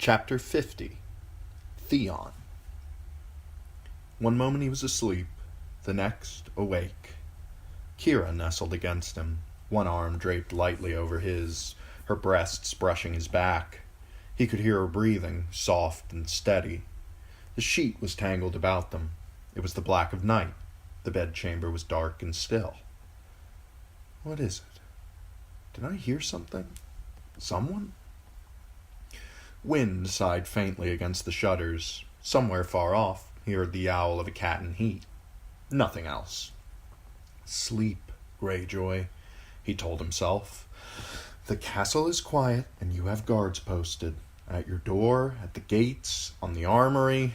Chapter 50. Theon. One moment he was asleep, the next awake. Kira nestled against him, one arm draped lightly over his, her breasts brushing his back. He could hear her breathing, soft and steady. The sheet was tangled about them. It was the black of night. The bedchamber was dark and still. What is it? Did I hear something? Someone? Wind sighed faintly against the shutters. Somewhere far off, he heard the yowl of a cat in heat. Nothing else. Sleep, Greyjoy, he told himself. The castle is quiet, and you have guards posted. At your door, at the gates, on the armory.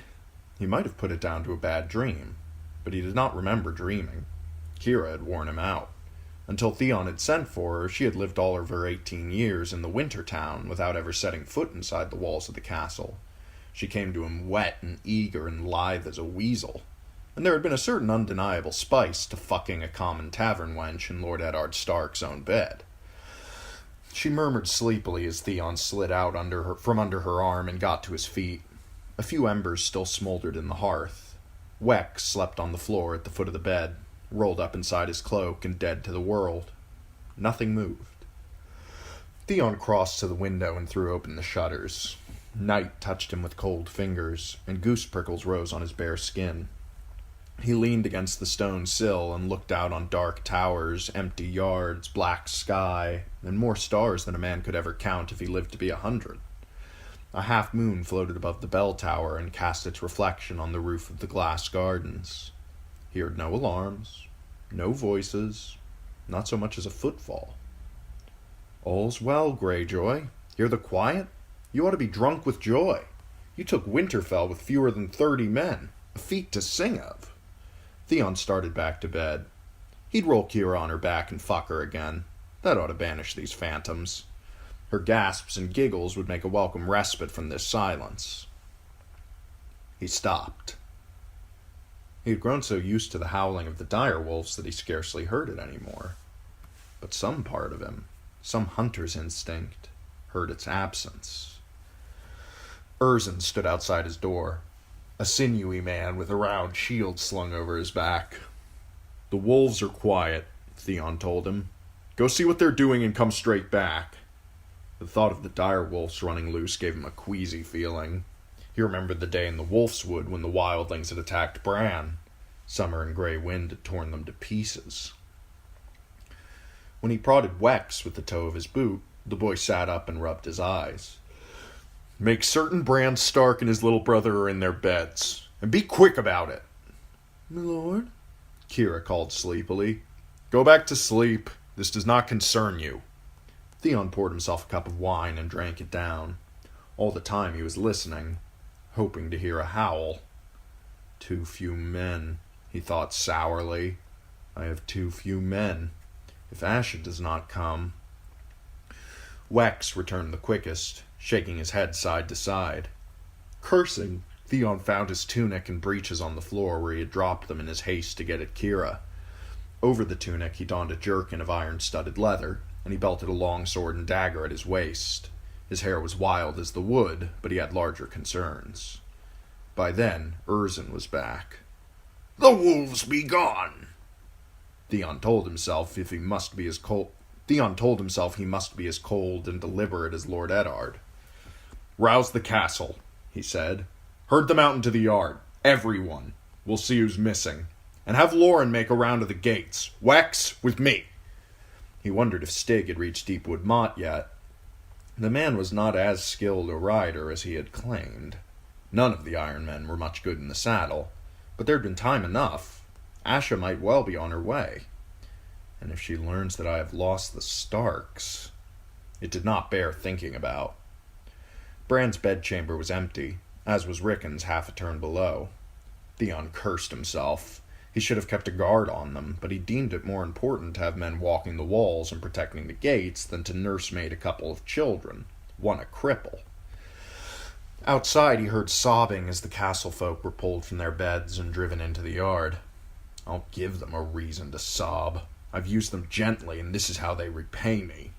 He might have put it down to a bad dream, but he did not remember dreaming. Kira had worn him out. Until Theon had sent for her, she had lived all of her 18 years in the winter town without ever setting foot inside the walls of the castle. She came to him wet and eager and lithe as a weasel, and there had been a certain undeniable spice to fucking a common tavern wench in Lord Eddard Stark's own bed. She murmured sleepily as Theon slid out from under her arm and got to his feet. A few embers still smoldered in the hearth. Weck slept on the floor at the foot of the bed, rolled up inside his cloak and dead to the world. Nothing moved. Theon crossed to the window and threw open the shutters. Night touched him with cold fingers, and goose prickles rose on his bare skin. He leaned against the stone sill and looked out on dark towers, empty yards, black sky, and more stars than a man could ever count if he lived to be 100. A half-moon floated above the bell tower and cast its reflection on the roof of the glass gardens. He heard no alarms, no voices, not so much as a footfall. All's well, Greyjoy. Hear the quiet? You ought to be drunk with joy. You took Winterfell with fewer than 30 men, a feat to sing of. Theon started back to bed. He'd roll Kira on her back and fuck her again. That ought to banish these phantoms. Her gasps and giggles would make a welcome respite from this silence. He stopped. He had grown so used to the howling of the direwolves that he scarcely heard it anymore. But some part of him, some hunter's instinct, heard its absence. Erzin stood outside his door, a sinewy man with a round shield slung over his back. The wolves are quiet, Theon told him. Go see what they're doing and come straight back. The thought of the direwolves running loose gave him a queasy feeling. He remembered the day in the Wolf's Wood when the wildlings had attacked Bran. Summer and grey wind had torn them to pieces. When he prodded Wex with the toe of his boot, the boy sat up and rubbed his eyes. Make certain Bran Stark and his little brother are in their beds, and be quick about it. My lord? Kira called sleepily. Go back to sleep. This does not concern you. Theon poured himself a cup of wine and drank it down. All the time he was listening, hoping to hear a howl. Too few men, he thought sourly. I have too few men. If Asha does not come... Wex returned the quickest, shaking his head side to side. Cursing, Theon found his tunic and breeches on the floor where he had dropped them in his haste to get at Kira. Over the tunic he donned a jerkin of iron-studded leather, and he belted a long sword and dagger at his waist. His hair was wild as the wood, but he had larger concerns. By then, Erzin was back. The wolves be gone! Theon told himself he must be as cold and deliberate as Lord Eddard. Rouse the castle, he said. Herd them out into the yard. Everyone. We'll see who's missing. And have Lauren make a round of the gates. Wex, with me. He wondered if Stig had reached Deepwood Motte yet. The man was not as skilled a rider as he had claimed. None of the Iron Men were much good in the saddle, but there had been time enough. Asha might well be on her way. And if she learns that I have lost the Starks... It did not bear thinking about. Bran's bedchamber was empty, as was Rickon's half a turn below. Theon cursed himself. He should have kept a guard on them, but he deemed it more important to have men walking the walls and protecting the gates than to nursemaid a couple of children, one a cripple. Outside he heard sobbing as the castle folk were pulled from their beds and driven into the yard. I'll give them a reason to sob. I've used them gently, and this is how they repay me.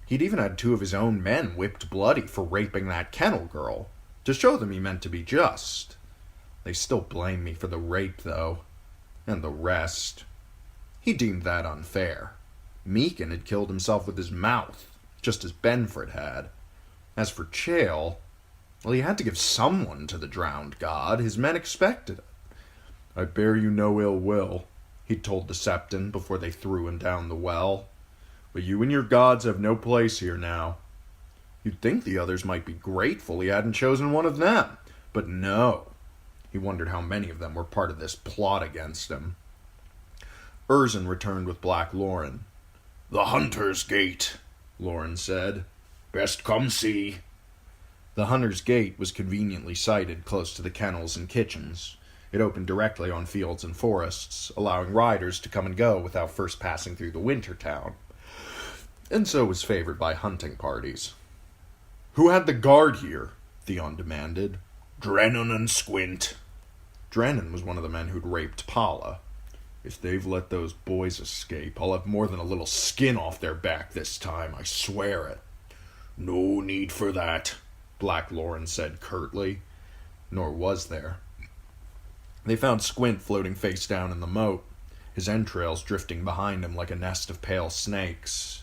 He'd even had 2 of his own men whipped bloody for raping that kennel girl, to show them he meant to be just. They still blame me for the rape, though, and the rest. He deemed that unfair. Meakin had killed himself with his mouth, just as Benford had. As for Chael, well, he had to give someone to the drowned god. His men expected it. I bear you no ill will, he'd told the Septon before they threw him down the well. But you and your gods have no place here now. You'd think the others might be grateful he hadn't chosen one of them. But no. He wondered how many of them were part of this plot against him. Urzin returned with Black Lauren. "The Hunter's Gate," Lauren said. "Best come see." The Hunter's Gate was conveniently sited close to the kennels and kitchens. It opened directly on fields and forests, allowing riders to come and go without first passing through the winter town, and so was favored by hunting parties. "Who had the guard here?" Theon demanded. "Drennan and Squint." Drennan was one of the men who'd raped Paula. "If they've let those boys escape, I'll have more than a little skin off their back this time, I swear it." "No need for that," Black Lauren said curtly. Nor was there. They found Squint floating face down in the moat, his entrails drifting behind him like a nest of pale snakes.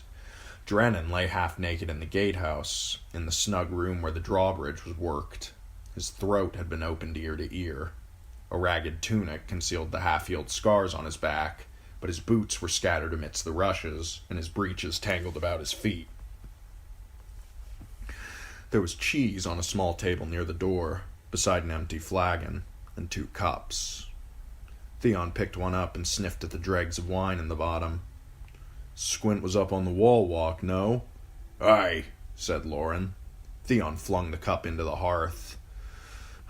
Drennan lay half-naked in the gatehouse, in the snug room where the drawbridge was worked. His throat had been opened ear to ear. A ragged tunic concealed the half-healed scars on his back, but his boots were scattered amidst the rushes, and his breeches tangled about his feet. There was cheese on a small table near the door, beside an empty flagon, and 2 cups. Theon picked one up and sniffed at the dregs of wine in the bottom. "Squint was up on the wall walk, no?" "Aye," said Lauren. Theon flung the cup into the hearth.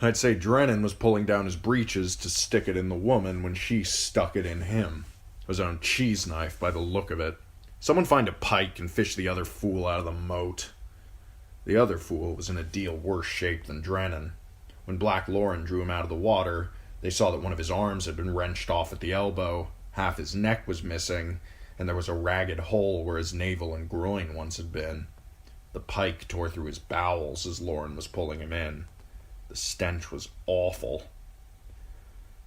"I'd say Drennan was pulling down his breeches to stick it in the woman when she stuck it in him. His own cheese knife, by the look of it. Someone find a pike and fish the other fool out of the moat." The other fool was in a deal worse shape than Drennan. When Black Lauren drew him out of the water, they saw that one of his arms had been wrenched off at the elbow, half his neck was missing, and there was a ragged hole where his navel and groin once had been. The pike tore through his bowels as Lauren was pulling him in. The stench was awful.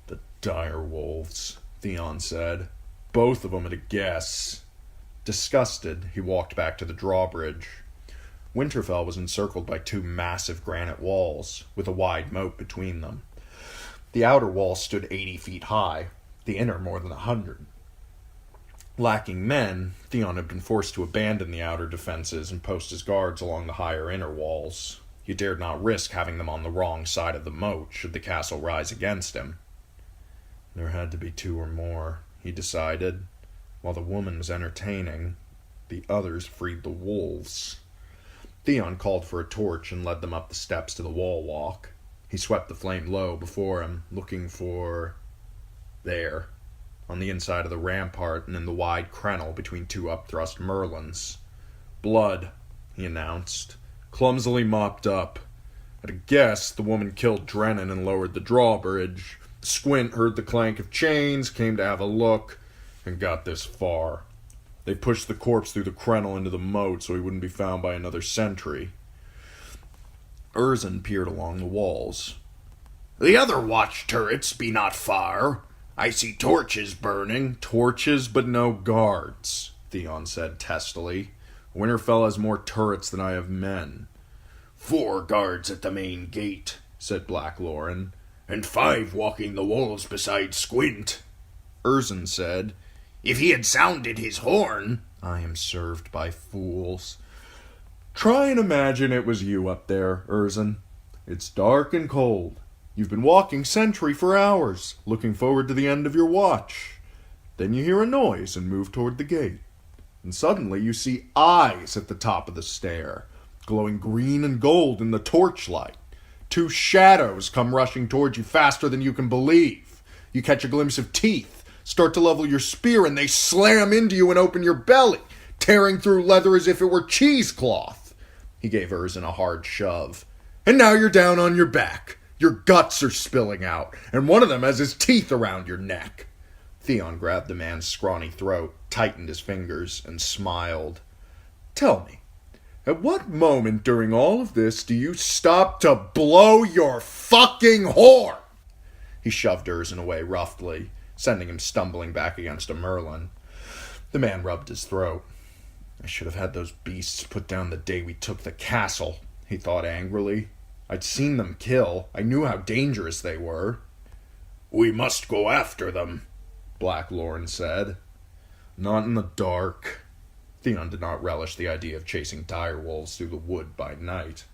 "The dire wolves," Theon said. "Both of them at a guess." Disgusted, he walked back to the drawbridge. Winterfell was encircled by 2 massive granite walls, with a wide moat between them. The outer wall stood 80 feet high, the inner more than 100. Lacking men, Theon had been forced to abandon the outer defenses and post his guards along the higher inner walls. He dared not risk having them on the wrong side of the moat should the castle rise against him. There had to be 2 or more, he decided. While the woman was entertaining, the others freed the wolves. Theon called for a torch and led them up the steps to the wall walk. He swept the flame low before him, looking for... there, on the inside of the rampart and in the wide crenel between 2 upthrust merlons. "Blood," he announced, "clumsily mopped up. At a guess, the woman killed Drennan and lowered the drawbridge. Squint heard the clank of chains, came to have a look, and got this far. They pushed the corpse through the crenel into the moat so he wouldn't be found by another sentry." Urzin peered along the walls. "The other watch turrets be not far. I see torches burning." "Torches, but no guards," Theon said testily. "Winterfell has more turrets than I have men." "4 guards at the main gate," said Black Lauren, "and 5 walking the walls beside Squint." Urzin said, "If he had sounded his horn—" "I am served by fools." "Try and imagine it was you up there, Urzin. It's dark and cold. You've been walking sentry for hours, looking forward to the end of your watch. Then you hear a noise and move toward the gate. And suddenly you see eyes at the top of the stair, glowing green and gold in the torchlight. 2 shadows come rushing toward you faster than you can believe. You catch a glimpse of teeth, start to level your spear, and they slam into you and open your belly, tearing through leather as if it were cheesecloth." He gave Urzin a hard shove. "And now you're down on your back. Your guts are spilling out, and one of them has his teeth around your neck." Theon grabbed the man's scrawny throat, tightened his fingers, and smiled. "Tell me, At what moment during all of this do you stop to blow your fucking horn? He shoved Erzin away roughly, sending him stumbling back against a merlin. The man rubbed his throat. I should have had those beasts put down the day we took the castle, he thought angrily. I'd seen them kill. I knew how dangerous they were. We must go after them, Black Lorn said. Not in the dark. Theon did not relish the idea of chasing direwolves through the wood by night.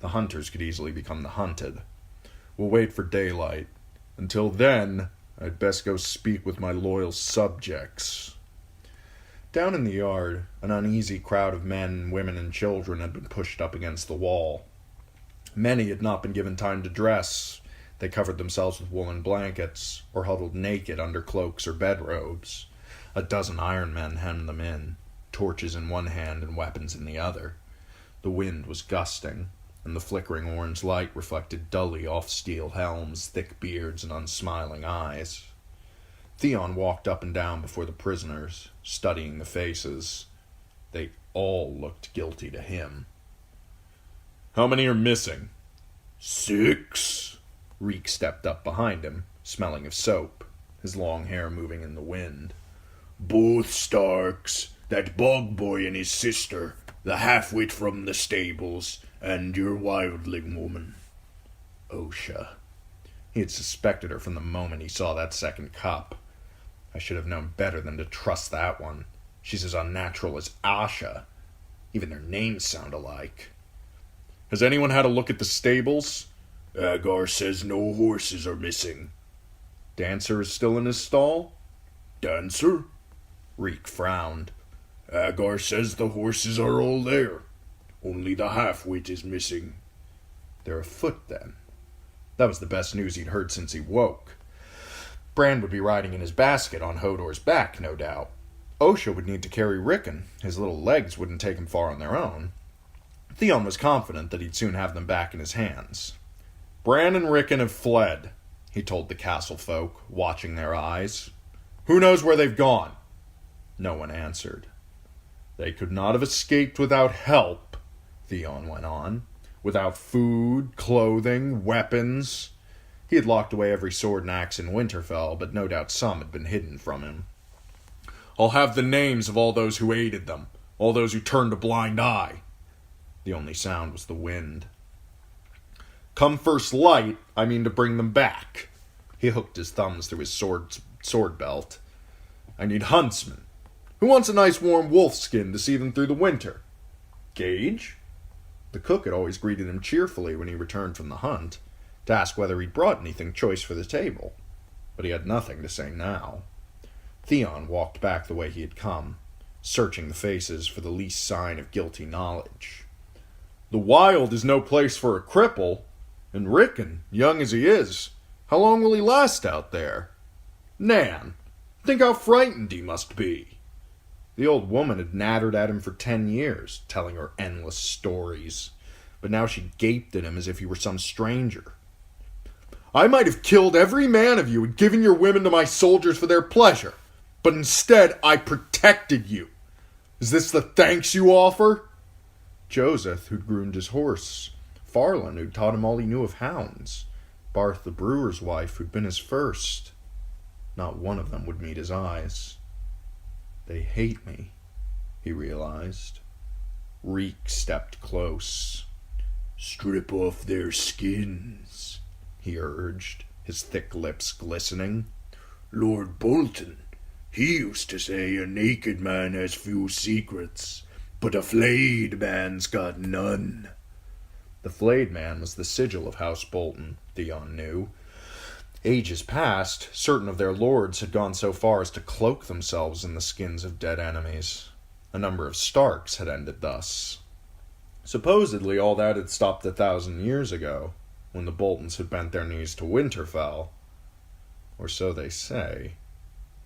The hunters could easily become the hunted. We'll wait for daylight. Until then, I'd best go speak with my loyal subjects. Down in the yard, an uneasy crowd of men, women, and children had been pushed up against the wall. Many had not been given time to dress. They covered themselves with woolen blankets, or huddled naked under cloaks or bedrobes. A dozen iron men hemmed them in, torches in one hand and weapons in the other. The wind was gusting, and the flickering orange light reflected dully off steel helms, thick beards, and unsmiling eyes. Theon walked up and down before the prisoners, studying the faces. They all looked guilty to him. How many are missing? 6. Reek stepped up behind him, smelling of soap, his long hair moving in the wind. Both Starks, that bog boy and his sister, the half-wit from the stables, and your wildling woman. Osha. He had suspected her from the moment he saw that second cup. I should have known better than to trust that one. She's as unnatural as Asha. Even their names sound alike. Has anyone had a look at the stables? Agar says no horses are missing. Dancer is still in his stall? Dancer? Reek frowned. Agar says the horses are all there. Only the half-wit is missing. They're afoot, then. That was the best news he'd heard since he woke. Bran would be riding in his basket on Hodor's back, no doubt. Osha would need to carry Rickon. His little legs wouldn't take him far on their own. Theon was confident that he'd soon have them back in his hands. Bran and Rickon have fled, he told the castle folk, watching their eyes. Who knows where they've gone? No one answered. They could not have escaped without help, Theon went on. Without food, clothing, weapons. He had locked away every sword and axe in Winterfell, but no doubt some had been hidden from him. I'll have the names of all those who aided them, all those who turned a blind eye. The only sound was the wind. Come first light, I mean to bring them back. He hooked his thumbs through his sword belt. I need huntsmen. Who wants a nice warm wolf skin to see them through the winter? Gage? The cook had always greeted him cheerfully when he returned from the hunt, to ask whether he'd brought anything choice for the table. But he had nothing to say now. Theon walked back the way he had come, searching the faces for the least sign of guilty knowledge. The wild is no place for a cripple, and Rickon, young as he is, how long will he last out there? Nan, think how frightened he must be. The old woman had nattered at him for 10 years, telling her endless stories, but now she gaped at him as if he were some stranger. I might have killed every man of you and given your women to my soldiers for their pleasure, but instead I protected you. Is this the thanks you offer? Joseph, who'd groomed his horse, Farland, who'd taught him all he knew of hounds, Barth, the brewer's wife, who'd been his first. Not one of them would meet his eyes. They hate me, he realized. Reek stepped close. Strip off their skins, he urged, his thick lips glistening. Lord Bolton, he used to say a naked man has few secrets, but a flayed man's got none. The flayed man was the sigil of House Bolton, Theon knew. Ages past, certain of their lords had gone so far as to cloak themselves in the skins of dead enemies. A number of Starks had ended thus. Supposedly all that had stopped 1,000 years ago, when the Boltons had bent their knees to Winterfell. Or so they say,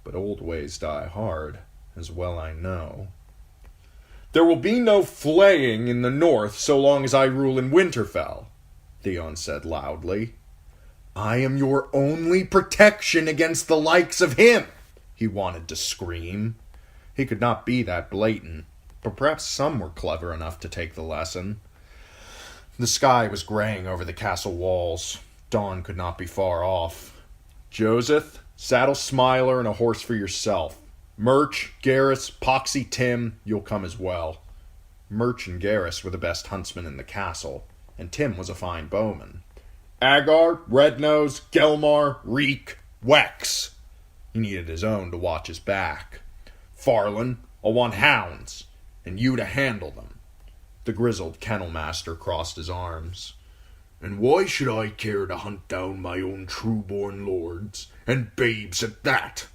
but old ways die hard, as well I know. There will be no flaying in the north so long as I rule in Winterfell, Theon said loudly. I am your only protection against the likes of him, he wanted to scream. He could not be that blatant. but perhaps some were clever enough to take the lesson. The sky was graying over the castle walls. Dawn could not be far off. "Joseph, saddle Smiler and a horse for yourself. Murch, Garrus, Poxy, Tim, you'll come as well." Murch and Garrus were the best huntsmen in the castle, and Tim was a fine bowman. "Agar, Rednose, Gelmar, Reek, Wex." He needed his own to watch his back. "Farland, I'll want hounds, and you to handle them." The grizzled kennel master crossed his arms. "And why should I care to hunt down my own true-born lords, and babes at that?"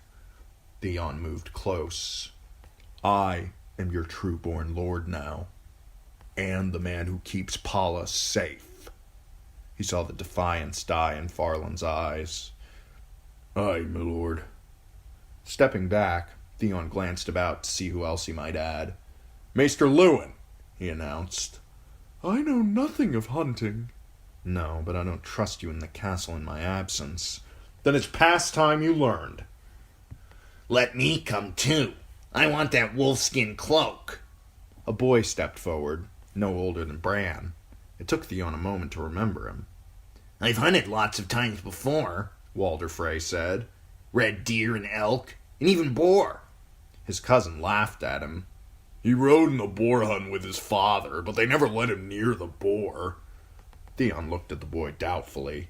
Theon moved close. "I am your true-born lord now, and the man who keeps Paula safe." He saw the defiance die in Farland's eyes. "Aye, my lord." Stepping back, Theon glanced about to see who else he might add. "Maester Lewin," he announced. "I know nothing of hunting." "No, but I don't trust you in the castle in my absence." "Then it's past time you learned." "Let me come too. I want that wolfskin cloak." A boy stepped forward, no older than Bran. It took Theon a moment to remember him. "I've hunted lots of times before," Walder Frey said. "Red deer and elk, and even boar." His cousin laughed at him. "He rode in the boar hunt with his father, but they never let him near the boar." Theon looked at the boy doubtfully.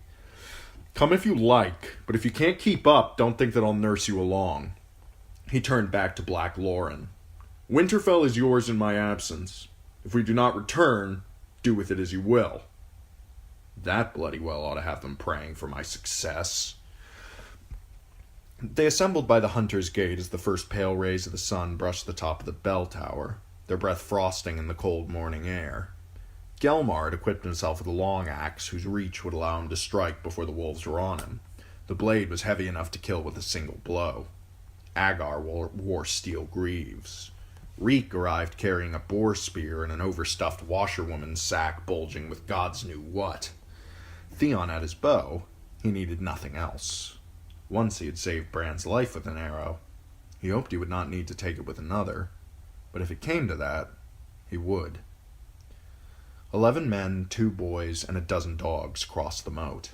"Come if you like, but if you can't keep up, don't think that I'll nurse you along." He turned back to Black Lauren. "Winterfell is yours in my absence. If we do not return, do with it as you will." That bloody well ought to have them praying for my success. They assembled by the Hunter's Gate as the first pale rays of the sun brushed the top of the bell tower, their breath frosting in the cold morning air. Gelmar had equipped himself with a long axe whose reach would allow him to strike before the wolves were on him. The blade was heavy enough to kill with a single blow. Agar wore steel greaves. Reek arrived carrying a boar spear and an overstuffed washerwoman's sack bulging with God's knew what. Theon had his bow. He needed nothing else. Once he had saved Bran's life with an arrow. He hoped he would not need to take it with another. But if it came to that, he would. 11 men, 2 boys, and a dozen dogs crossed the moat.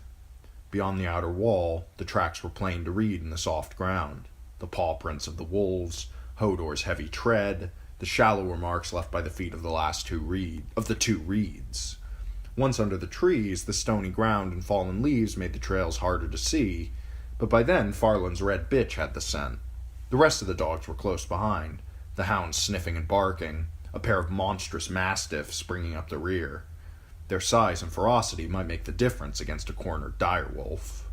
Beyond the outer wall, the tracks were plain to read in the soft ground. The paw prints of the wolves, Hodor's heavy tread, the shallower marks left by the feet of the two reeds. Once under the trees, the stony ground and fallen leaves made the trails harder to see, but by then Farland's red bitch had the scent. The rest of the dogs were close behind, the hounds sniffing and barking, a pair of monstrous mastiffs springing up the rear. Their size and ferocity might make the difference against a cornered direwolf.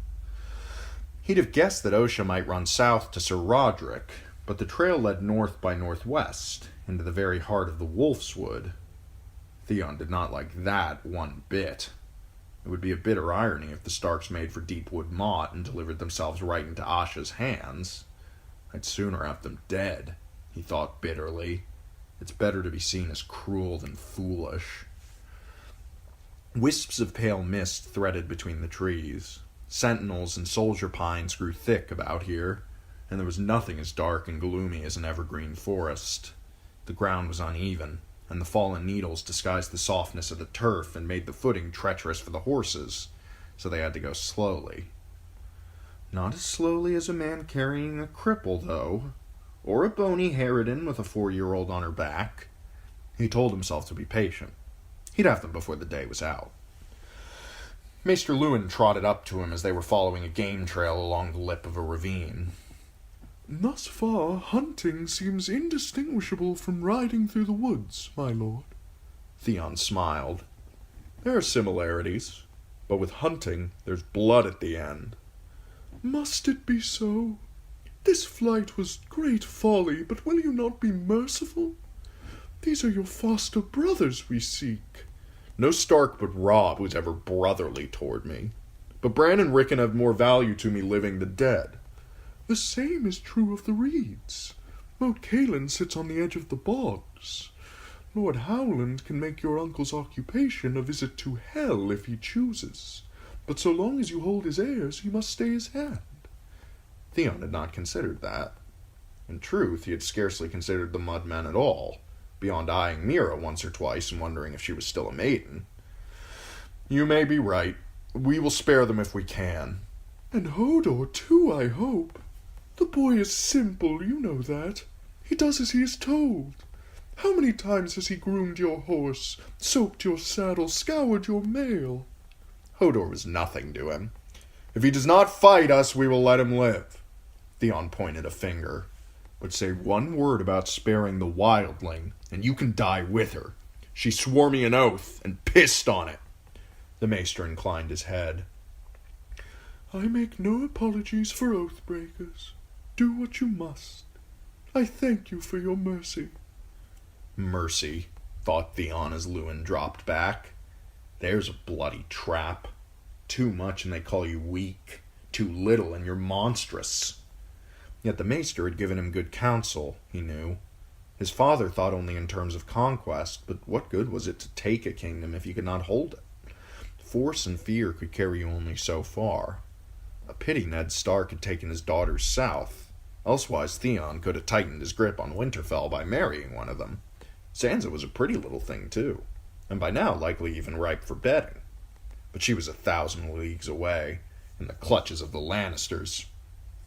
He'd have guessed that Osha might run south to Sir Roderick, but the trail led north by northwest, into the very heart of the Wolf's Wood. Theon did not like that one bit. It would be a bitter irony if the Starks made for Deepwood Motte and delivered themselves right into Asha's hands. I'd sooner have them dead, he thought bitterly. It's better to be seen as cruel than foolish. Wisps of pale mist threaded between the trees. Sentinels and soldier pines grew thick about here, and there was nothing as dark and gloomy as an evergreen forest. The ground was uneven, and the fallen needles disguised the softness of the turf and made the footing treacherous for the horses, so they had to go slowly. Not as slowly as a man carrying a cripple, though, or a bony harridan with a 4-year-old on her back. He told himself to be patient. He'd have them before the day was out. Maester Lewin trotted up to him as they were following a game trail along the lip of a ravine. "Thus far, hunting seems indistinguishable from riding through the woods, my lord." Theon smiled. "There are similarities, but with hunting, there's blood at the end." "Must it be so? This flight was great folly, but will you not be merciful? These are your foster brothers we seek." "No Stark but Robb was ever brotherly toward me. But Bran and Rickon have more value to me living than dead." "The same is true of the reeds. Moat Cailin sits on the edge of the bogs. Lord Howland can make your uncle's occupation a visit to hell if he chooses, but so long as you hold his heirs, he must stay his hand." Theon had not considered that. In truth, he had scarcely considered the Mudmen at all. beyond eyeing Mira once or twice and wondering if she was still a maiden. "You may be right. We will spare them if we can." "And Hodor, too, I hope. The boy is simple, you know that. He does as he is told. How many times has he groomed your horse, soaped your saddle, scoured your mail?" Hodor was nothing to him. "If he does not fight us, we will let him live." Theon pointed a finger. "But say one word about sparing the wildling, and you can die with her. She swore me an oath, and pissed on it." The maester inclined his head. "I make no apologies for oath-breakers. Do what you must. I thank you for your mercy." Mercy, thought Theon as Lewin dropped back. There's a bloody trap. Too much and they call you weak. Too little and you're monstrous. Yet the maester had given him good counsel, he knew. His father thought only in terms of conquest, but what good was it to take a kingdom if you could not hold it? Force and fear could carry you only so far. A pity Ned Stark had taken his daughters south. Elsewise Theon could have tightened his grip on Winterfell by marrying one of them. Sansa was a pretty little thing, too, and by now likely even ripe for bedding. But she was 1,000 leagues away, in the clutches of the Lannisters.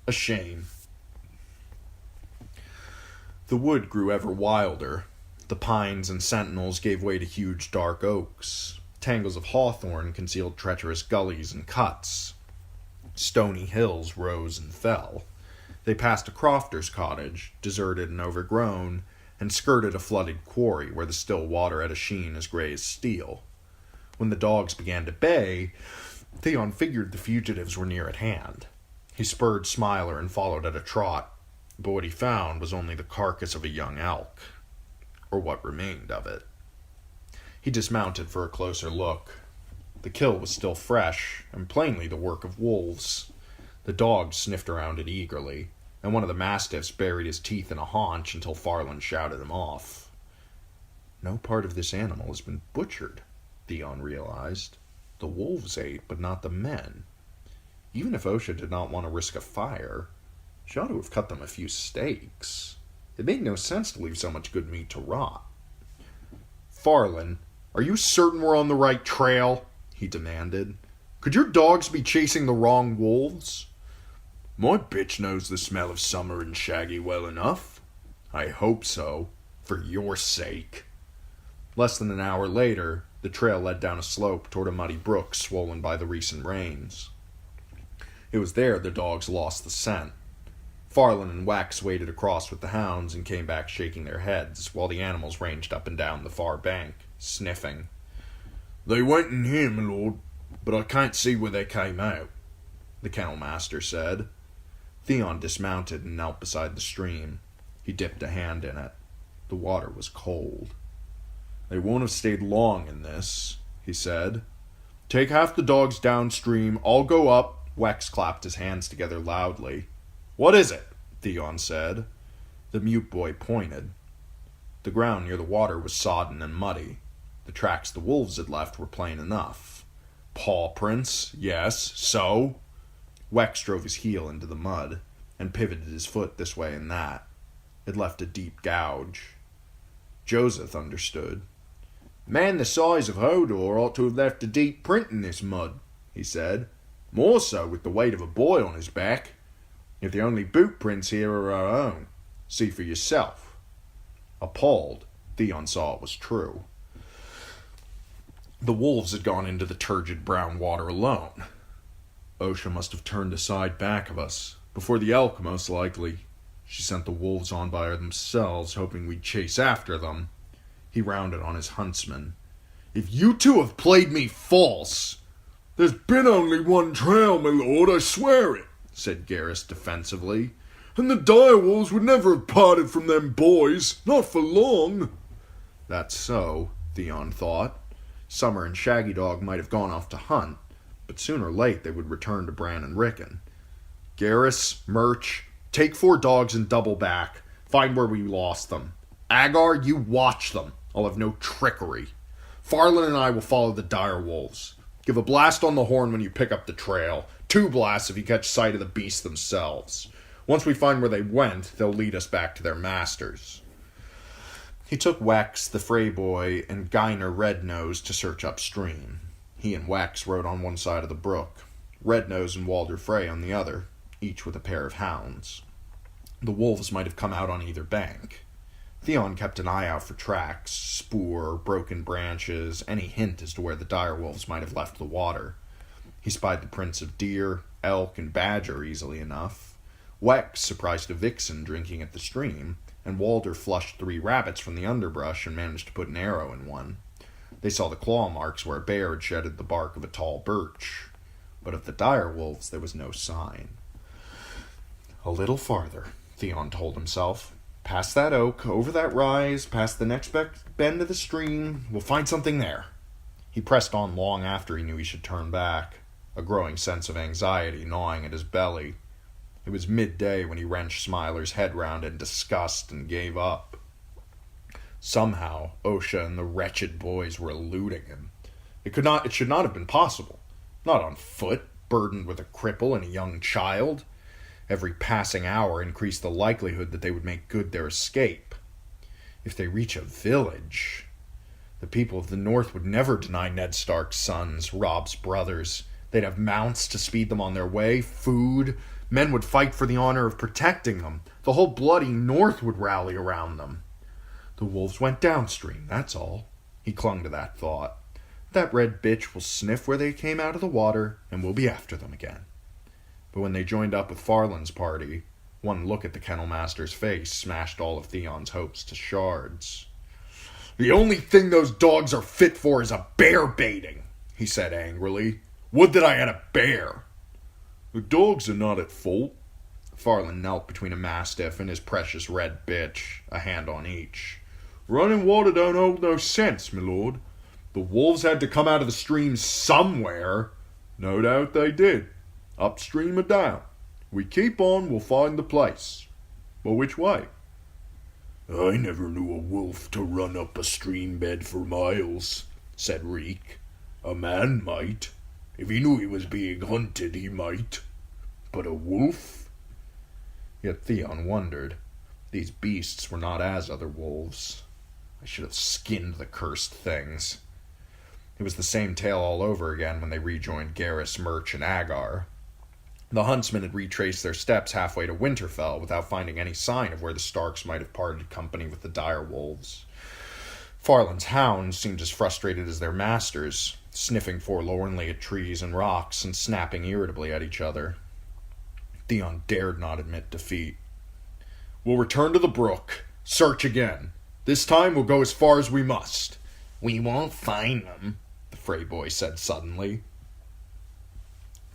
A shame. The wood grew ever wilder. The pines and sentinels gave way to huge dark oaks. Tangles of hawthorn concealed treacherous gullies and cuts. Stony hills rose and fell. They passed a crofter's cottage, deserted and overgrown, and skirted a flooded quarry where the still water had a sheen as gray as steel. When the dogs began to bay, Theon figured the fugitives were near at hand. He spurred Smiler and followed at a trot, but what he found was only the carcass of a young elk, or what remained of it. He dismounted for a closer look. The kill was still fresh, and plainly the work of wolves. The dogs sniffed around it eagerly, and one of the mastiffs buried his teeth in a haunch until Farland shouted him off. No part of this animal has been butchered, Theon realized. The wolves ate, but not the men. Even if Osha did not want to risk a fire, she ought to have cut them a few steaks. It made no sense to leave so much good meat to rot. "Farland, are you certain we're on the right trail?" he demanded. "Could your dogs be chasing the wrong wolves?" "My bitch knows the smell of summer and Shaggy well enough." "I hope so, for your sake." Less than an hour later, the trail led down a slope toward a muddy brook swollen by the recent rains. It was there the dogs lost the scent. Farland and Wax waded across with the hounds and came back shaking their heads, while the animals ranged up and down the far bank, sniffing. "They went in here, my lord, but I can't see where they came out," the kennel master said. Theon dismounted and knelt beside the stream. He dipped a hand in it. The water was cold. "They won't have stayed long in this," he said. "Take half the dogs downstream. I'll go up." Wex clapped his hands together loudly. "What is it?" Theon said. The mute boy pointed. The ground near the water was sodden and muddy. The tracks the wolves had left were plain enough. Paw prints, yes, so? Wex drove his heel into the mud, and pivoted his foot this way and that. It left a deep gouge. Joseph understood. "Man the size of Hodor ought to have left a deep print in this mud," he said. "More so with the weight of a boy on his back. If the only boot prints here are our own, see for yourself." Appalled, Theon saw it was true. The wolves had gone into the turgid brown water alone. Osha must have turned aside back of us, before the elk most likely. She sent the wolves on by themselves, hoping we'd chase after them. He rounded on his huntsman. "If you two have played me false—" "There's been only one trail, my lord, I swear it," said Garrus defensively. "And the direwolves would never have parted from them boys, not for long." That's so, Theon thought. Summer and Shaggy Dog might have gone off to hunt, but sooner or late they would return to Bran and Rickon. "Garrus, Murch, take 4 dogs and double back. Find where we lost them. Agar, you watch them. I'll have no trickery. Farland and I will follow the direwolves. Give a blast on the horn when you pick up the trail. 2 blasts if you catch sight of the beasts themselves. Once we find where they went, they'll lead us back to their masters." He took Wex, the Frey boy, and Geiner Rednose to search upstream. He and Wex rode on one side of the brook, Rednose and Walder Frey on the other, each with a pair of hounds. The wolves might have come out on either bank. Theon kept an eye out for tracks, spoor, broken branches, any hint as to where the direwolves might have left the water. He spied the prints of deer, elk, and badger easily enough. Wex surprised a vixen drinking at the stream, and Walder flushed 3 rabbits from the underbrush and managed to put an arrow in one. They saw the claw marks where a bear had shedded the bark of a tall birch. But of the direwolves there was no sign. A little farther, Theon told himself. Past that oak, over that rise, past the next bend of the stream, we'll find something there. He pressed on long after he knew he should turn back, a growing sense of anxiety gnawing at his belly. It was midday when he wrenched Smiler's head round in disgust and gave up. Somehow, Osha and the wretched boys were eluding him. It should not have been possible. Not on foot, burdened with a cripple and a young child. Every passing hour increased the likelihood that they would make good their escape. If they reach a village, the people of the North would never deny Ned Stark's sons, Robb's brothers. They'd have mounts to speed them on their way, food. Men would fight for the honor of protecting them. The whole bloody North would rally around them. The wolves went downstream, that's all. He clung to that thought. That red bitch will sniff where they came out of the water, and we'll be after them again. But when they joined up with Farland's party, one look at the kennel master's face smashed all of Theon's hopes to shards. The only thing those dogs are fit for is a bear baiting, he said angrily. Would that I had a bear. The dogs are not at fault. Farland knelt between a mastiff and his precious red bitch, a hand on each. Running water don't hold no sense, my lord. The wolves had to come out of the stream somewhere. No doubt they did. Upstream or down. We keep on, we'll find the place. But which way? I never knew a wolf to run up a stream bed for miles, said Reek. A man might. If he knew he was being hunted, he might. But a wolf? Yet Theon wondered. These beasts were not as other wolves. I should have skinned the cursed things. It was the same tale all over again when they rejoined Garrus, Murch, and Agar. The huntsmen had retraced their steps halfway to Winterfell without finding any sign of where the Starks might have parted company with the direwolves. Farland's hounds seemed as frustrated as their masters, sniffing forlornly at trees and rocks and snapping irritably at each other. Theon dared not admit defeat. We'll return to the brook. Search again. This time we'll go as far as we must. We won't find them, the Frey boy said suddenly.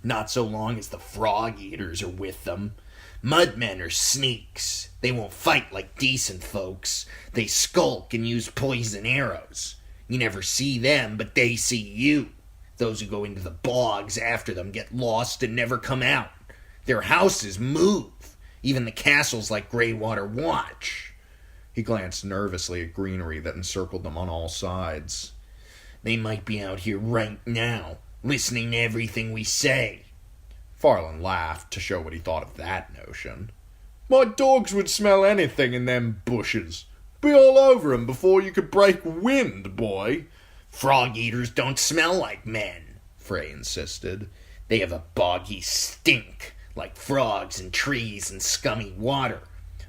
Not so long as the frog eaters are with them. Mudmen are sneaks. They won't fight like decent folks. They skulk and use poison arrows. You never see them, but they see you. Those who go into the bogs after them get lost and never come out. Their houses move. Even the castles like Greywater watch. He glanced nervously at greenery that encircled them on all sides. They might be out here right now, listening to everything we say. Farland laughed to show what he thought of that notion. My dogs would smell anything in them bushes. Be all over 'em before you could break wind, boy. Frog eaters don't smell like men, Frey insisted. They have a boggy stink, like frogs and trees and scummy water.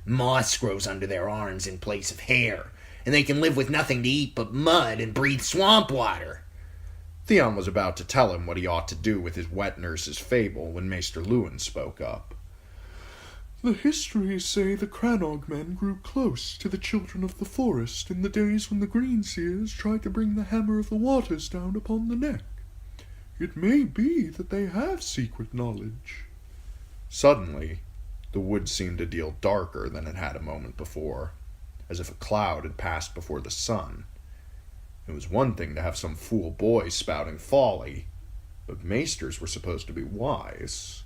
Moss grows under their arms in place of hair, and they can live with nothing to eat but mud and breathe swamp water. Theon was about to tell him what he ought to do with his wet nurse's fable when Maester Luwin spoke up. The histories say the Crannog men grew close to the children of the forest in the days when the Greenseers tried to bring the Hammer of the Waters down upon the neck. It may be that they have secret knowledge. Suddenly, the wood seemed a deal darker than it had a moment before, as if a cloud had passed before the sun. It was one thing to have some fool boy spouting folly, but maesters were supposed to be wise.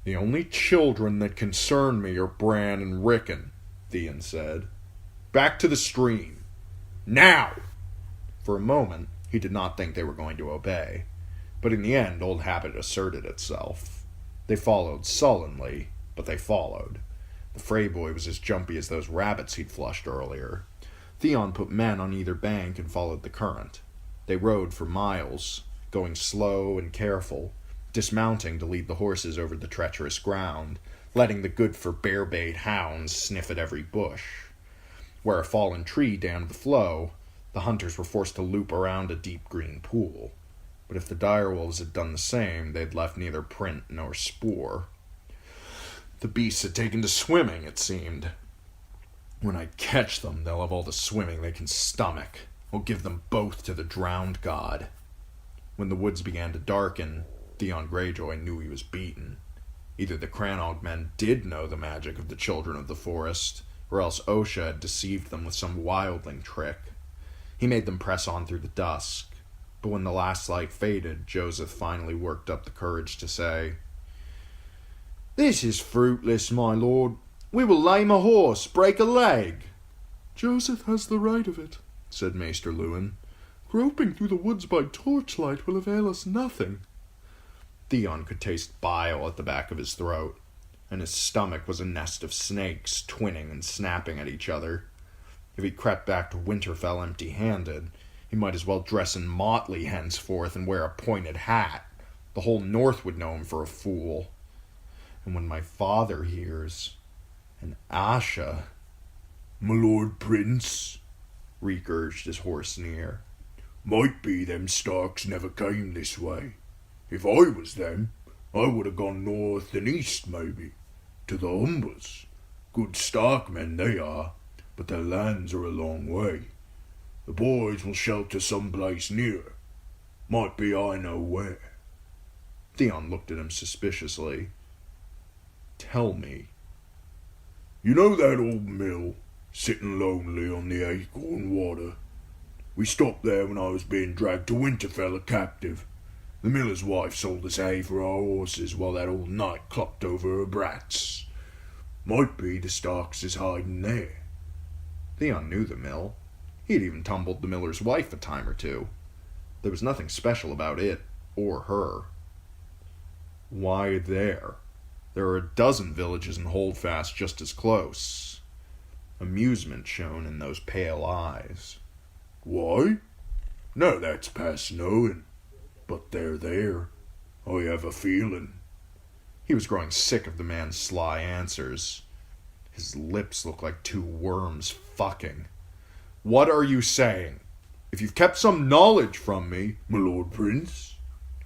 The only children that concern me are Bran and Rickon, Theon said. Back to the stream. Now! For a moment, he did not think they were going to obey, but in the end, old habit asserted itself. They followed sullenly, but they followed. The Frey boy was as jumpy as those rabbits he'd flushed earlier. Theon put men on either bank and followed the current. They rode for miles, going slow and careful, dismounting to lead the horses over the treacherous ground, letting the good-for-bear-bait hounds sniff at every bush. Where a fallen tree dammed the flow, the hunters were forced to loop around a deep green pool. But if the direwolves had done the same, they'd left neither print nor spoor. The beasts had taken to swimming, it seemed. When I catch them, they'll have all the swimming they can stomach. I'll give them both to the drowned god. When the woods began to darken, Theon Greyjoy knew he was beaten. Either the Crannog men did know the magic of the children of the forest, or else Osha had deceived them with some wildling trick. He made them press on through the dusk, but when the last light faded, Joseph finally worked up the courage to say, "This is fruitless, my lord. We will lame a horse, break a leg." "Joseph has the right of it," said Maester Luwin. "Groping through the woods by torchlight will avail us nothing." Theon could taste bile at the back of his throat, and his stomach was a nest of snakes twinning and snapping at each other. If he crept back to Winterfell empty-handed, he might as well dress in motley henceforth and wear a pointed hat. The whole North would know him for a fool. And when my father hears, and Asha... "My lord Prince," Reek urged his hoarse near. "Might be them Starks never came this way. If I was them, I would have gone north and east, maybe, to the Umbers. Good Stark men they are, but their lands are a long way. The boys will shelter some place near. Might be I know where." Theon looked at him suspiciously. "Tell me." "You know that old mill, sitting lonely on the Acorn Water? We stopped there when I was being dragged to Winterfell a captive. The miller's wife sold us hay for our horses while that old knight clocked over her brats. Might be the Starks is hiding there." Theon knew the mill. He had even tumbled the miller's wife a time or two. There was nothing special about it, or her. "Why there? There are a dozen villages in Holdfast just as close." Amusement shone in those pale eyes. "Why? Now that's past knowing. But they're there. I have a feeling." He was growing sick of the man's sly answers. His lips looked like two worms fucking. "What are you saying? If you've kept some knowledge from me..." "My lord Prince?"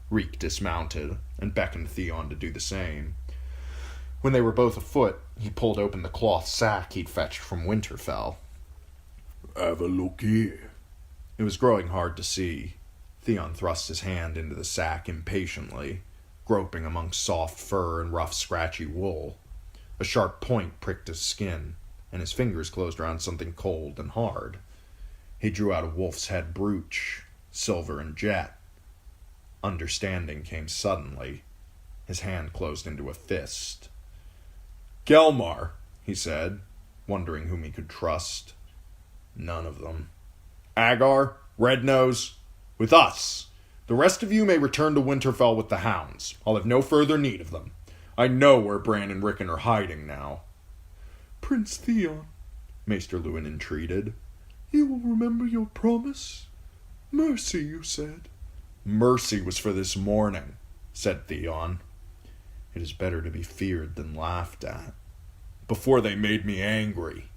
Reek dismounted and beckoned Theon to do the same. When they were both afoot, he pulled open the cloth sack he'd fetched from Winterfell. "Have a look here." It was growing hard to see. Theon thrust his hand into the sack impatiently, groping among soft fur and rough, scratchy wool. A sharp point pricked his skin, and his fingers closed around something cold and hard. He drew out a wolf's head brooch, silver and jet. Understanding came suddenly. His hand closed into a fist. "Gelmar," he said, wondering whom he could trust. None of them. "Agar, Rednose, with us. The rest of you may return to Winterfell with the hounds. I'll have no further need of them. I know where Bran and Rickon are hiding now." "Prince Theon," Maester Luwin entreated. "you will remember your promise? Mercy, you said." "Mercy was for this morning," said Theon. "It is better to be feared than laughed at. Before they made me angry."